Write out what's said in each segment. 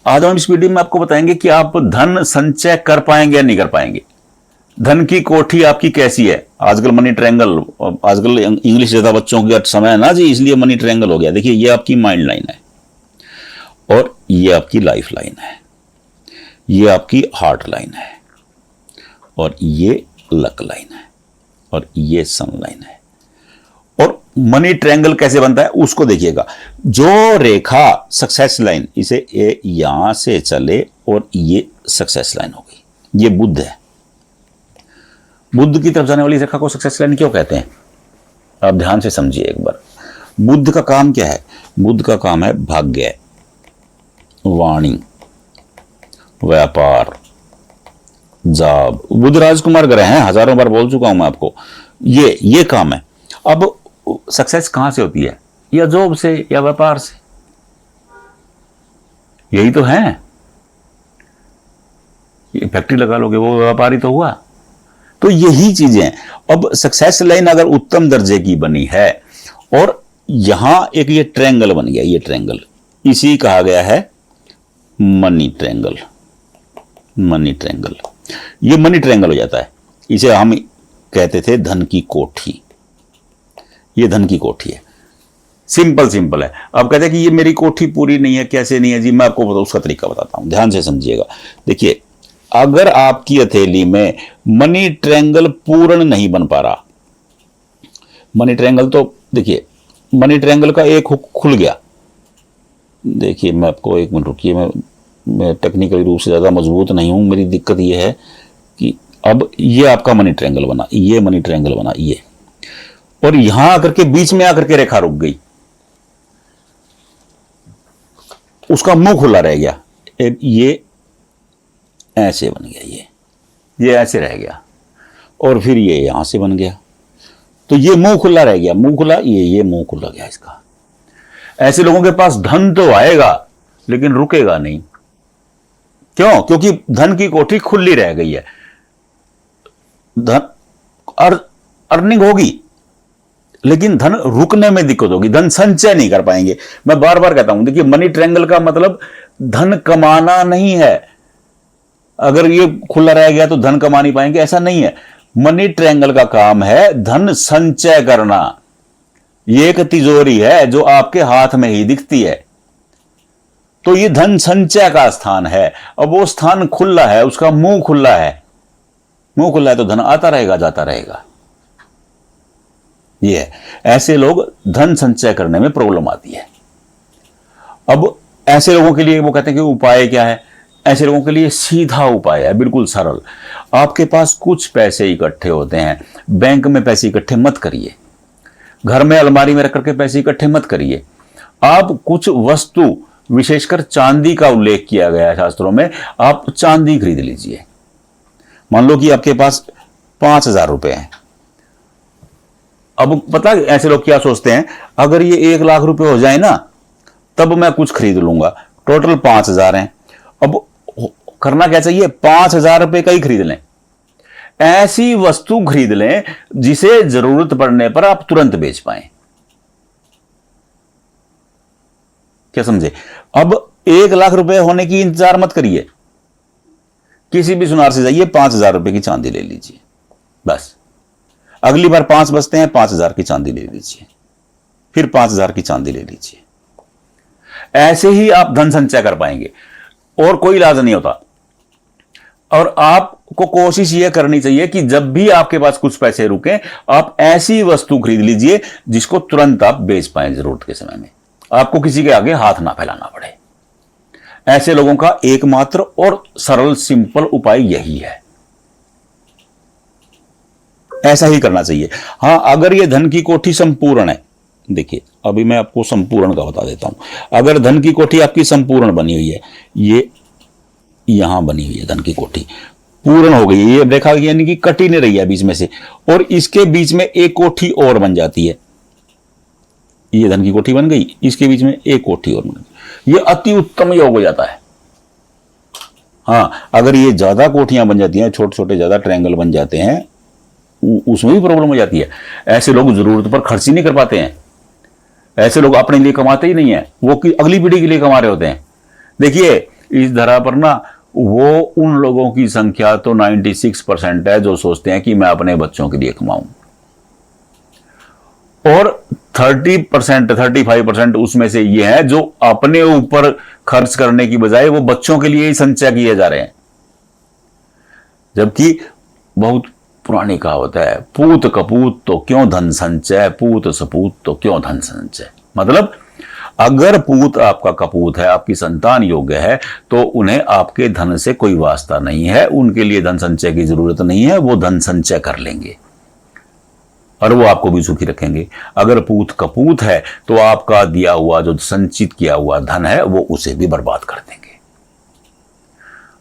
आज हम इस वीडियो में आपको बताएंगे कि आप धन संचय कर पाएंगे या नहीं कर पाएंगे। धन की कोठी आपकी कैसी है। आजकल मनी ट्रायंगल, आजकल इंग्लिश ज्यादा बच्चों का समय है ना जी, इसलिए मनी ट्रायंगल हो गया। देखिए ये आपकी माइंड लाइन है और ये आपकी लाइफ लाइन है, ये आपकी हार्ट लाइन है और ये लक लाइन है और ये सन लाइन है। और मनी ट्रायंगल कैसे बनता है उसको देखिएगा। जो रेखा सक्सेस लाइन, इसे ये यहां से चले और ये सक्सेस लाइन हो गई, ये बुध है। बुद्ध की तरफ जाने वाली रेखा को सक्सेस लाइन क्यों कहते हैं, आप ध्यान से समझिए एक बार। बुद्ध का काम क्या है? बुद्ध का काम है भाग्य, वाणी, व्यापार, जॉब। बुद्ध राजकुमार ग्रह हैं, हजारों बार बोल चुका हूं मैं आपको। ये काम है। अब सक्सेस कहां से होती है? या जॉब से या व्यापार से, यही तो है। ये फैक्ट्री लगा लोगे वो व्यापारी तो हुआ। तो यही चीजें। अब सक्सेस लाइन अगर उत्तम दर्जे की बनी है और यहां एक ये ट्रायंगल बन गया, ये ट्रायंगल इसी कहा गया है मनी ट्रायंगल। मनी ट्रायंगल, ये मनी ट्रायंगल हो जाता है। इसे हम कहते थे धन की कोठी। ये धन की कोठी है। सिंपल है। अब कहते हैं कि ये मेरी कोठी पूरी नहीं है, कैसे नहीं है जी? मैं आपको उसका तरीका बताता हूं, ध्यान से समझिएगा। देखिए, अगर आपकी हथेली में मनी ट्रायंगल पूर्ण नहीं बन पा रहा, मनी ट्रायंगल तो देखिए, मनी ट्रायंगल का एक हुक खुल गया। देखिए मैं आपको एक मिनट रुकिए, मैं टेक्निकली रूप से ज्यादा मजबूत नहीं हूं। मेरी दिक्कत यह है कि अब ये आपका मनी ट्रायंगल बना, ये मनी ट्रायंगल बना, ये, और यहां आकर के बीच में आकर के रेखा रुक गई, उसका मुंह खुला रह गया। ये ऐसे बन गया, ये ऐसे रह गया और फिर ये यहां से बन गया, तो ये मुंह खुला रह गया। मुंह खुला, ये मुंह खुला गया इसका। ऐसे लोगों के पास धन तो आएगा लेकिन रुकेगा नहीं। क्यों? क्योंकि धन की कोठी खुली रह गई है। धन अर्निंग होगी लेकिन धन रुकने में दिक्कत होगी, धन संचय नहीं कर पाएंगे। मैं बार बार कहता हूं, देखिए मनी ट्रायंगल का मतलब धन कमाना नहीं है। अगर ये खुला रह गया तो धन कमा नहीं पाएंगे, ऐसा नहीं है। मनी ट्रायंगल का काम है धन संचय करना। ये एक तिजोरी है जो आपके हाथ में ही दिखती है, तो ये धन संचय का स्थान है। अब वो स्थान खुला है, उसका मुंह खुला है। मुंह खुला है तो धन आता रहेगा, जाता रहेगा। ये है। ऐसे लोग धन संचय करने में प्रॉब्लम आती है। अब ऐसे लोगों के लिए वो कहते हैं कि उपाय क्या है? ऐसे लोगों के लिए सीधा उपाय है, बिल्कुल सरल। आपके पास कुछ पैसे इकट्ठे होते हैं, बैंक में पैसे इकट्ठे मत करिए, घर में अलमारी में रख करके पैसे इकट्ठे मत करिए। आप कुछ वस्तु, विशेषकर चांदी का उल्लेख किया गया है शास्त्रों में, आप चांदी खरीद लीजिए। मान लो कि आपके पास 5,000 रुपए हैं। अब पता ऐसे लोग क्या सोचते हैं, अगर ये 1,00,000 रुपए हो जाए ना तब मैं कुछ खरीद लूंगा। टोटल 5,000 हैं। अब करना क्या चाहिए? 5,000 रुपए का ही खरीद लें। ऐसी वस्तु खरीद लें जिसे जरूरत पड़ने पर आप तुरंत बेच पाएं। क्या समझे? अब 1,00,000 रुपए होने की इंतजार मत करिए। किसी भी सुनार से जाइए, 5,000 रुपए की चांदी ले लीजिए, बस। अगली बार 5 बचते हैं, 5,000 की चांदी ले लीजिए, फिर 5,000 की चांदी ले लीजिए। ऐसे ही आप धन संचय कर पाएंगे और कोई इलाज नहीं होता। और आपको कोशिश यह करनी चाहिए कि जब भी आपके पास कुछ पैसे रुके, आप ऐसी वस्तु खरीद लीजिए जिसको तुरंत आप बेच पाए जरूरत के समय में, आपको किसी के आगे हाथ ना फैलाना पड़े। ऐसे लोगों का एकमात्र और सरल सिंपल उपाय यही है। ऐसा ही करना चाहिए। हां, अगर यह धन की कोठी संपूर्ण है, देखिए अभी मैं आपको संपूर्ण का बता देता हूं। अगर धन की कोठी आपकी संपूर्ण बनी हुई है, ये यहां बनी हुई है, धन की कोठी पूर्ण हो गई, ये रेखा यानी कि कटी नहीं रही है बीच में से, और इसके बीच में एक कोठी और बन जाती है। ये धन की कोठी बन गई, इसके बीच में एक कोठी और बन गई, ये अति उत्तम योग हो जाता है। हाँ, अगर ये ज्यादा कोठियां बन जाती हैं, छोटे छोटे ज्यादा ट्रायंगल बन जाते हैं, उसमें भी प्रॉब्लम हो जाती है। ऐसे लोग जरूरत पर खर्च ही नहीं कर पाते हैं। ऐसे लोग अपने लिए कमाते ही नहीं है, वो अगली पीढ़ी के लिए कमा रहे होते हैं। देखिए, इस धरा पर ना वो उन लोगों की संख्या तो 96% है जो सोचते हैं कि मैं अपने बच्चों के लिए कमाऊं, और 30% 35% उसमें से ये है जो अपने ऊपर खर्च करने की बजाय वो बच्चों के लिए ही संचय किए जा रहे हैं। जबकि बहुत पुरानी कहावत है, पूत कपूत तो क्यों धन संचय, पूत सपूत तो क्यों धन संचय। मतलब अगर पूत आपका कपूत है, आपकी संतान योग्य है, तो उन्हें आपके धन से कोई वास्ता नहीं है, उनके लिए धन संचय की जरूरत नहीं है, वो धन संचय कर लेंगे और वो आपको भी सुखी रखेंगे। अगर पूत कपूत है तो आपका दिया हुआ जो संचित किया हुआ धन है वो उसे भी बर्बाद कर देंगे।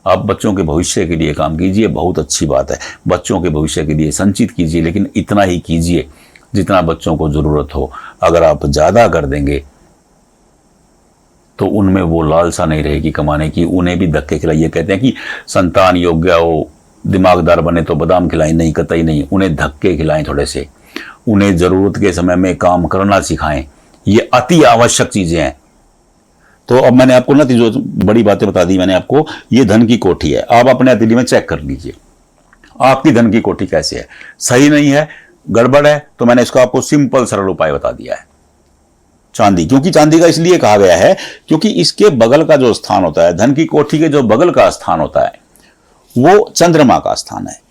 आप बच्चों के भविष्य के लिए काम कीजिए, बहुत अच्छी बात है, बच्चों के भविष्य के लिए संचित कीजिए, लेकिन इतना ही कीजिए जितना बच्चों को जरूरत हो। अगर आप ज्यादा कर देंगे तो उनमें वो लालसा नहीं रहेगी कमाने की, उन्हें भी धक्के खिलाइए। कहते हैं कि संतान योग्य हो, दिमागदार बने तो बादाम खिलाएं, नहीं, कतई नहीं, उन्हें धक्के खिलाएं थोड़े से, उन्हें जरूरत के समय में काम करना सिखाएं। ये अति आवश्यक चीजें हैं। तो अब मैंने आपको ना जो बड़ी बातें बता दी मैंने आपको, ये धन की कोठी है। आप अपने हथेली में चेक कर लीजिए आपकी धन की कोठी कैसे है, सही नहीं है, गड़बड़ है, तो मैंने इसको आपको सिंपल सरल उपाय बता दिया है। चांदी, क्योंकि चांदी का इसलिए कहा गया है क्योंकि इसके बगल का जो स्थान होता है, धन की कोठी के जो बगल का स्थान होता है वो चंद्रमा का स्थान है।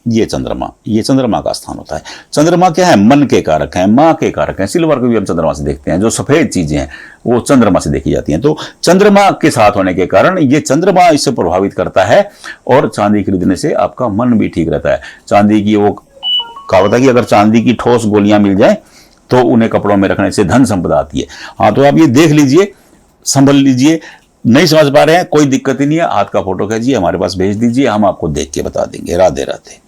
ये चंद्रमा का स्थान होता है। चंद्रमा क्या है, मन के कारक हैं, मां के कारक हैं। सिल्वर को भी हम चंद्रमा से देखते हैं, जो सफेद चीजें हैं वो चंद्रमा से देखी जाती हैं। तो चंद्रमा के साथ होने के कारण ये चंद्रमा इससे प्रभावित करता है, और चांदी खरीदने से आपका मन भी ठीक रहता है। चांदी की वो कहावत है कि अगर चांदी की ठोस गोलियां मिल जाए तो उन्हें कपड़ों में रखने से धन संपदा आती है। हाँ, तो आप ये देख लीजिए, संभल लीजिए। नहीं समझ पा रहे हैं, कोई दिक्कत ही नहीं है, हाथ का फोटो खींचिए, हमारे पास भेज दीजिए, हम आपको देख के बता देंगे। राधे राधे।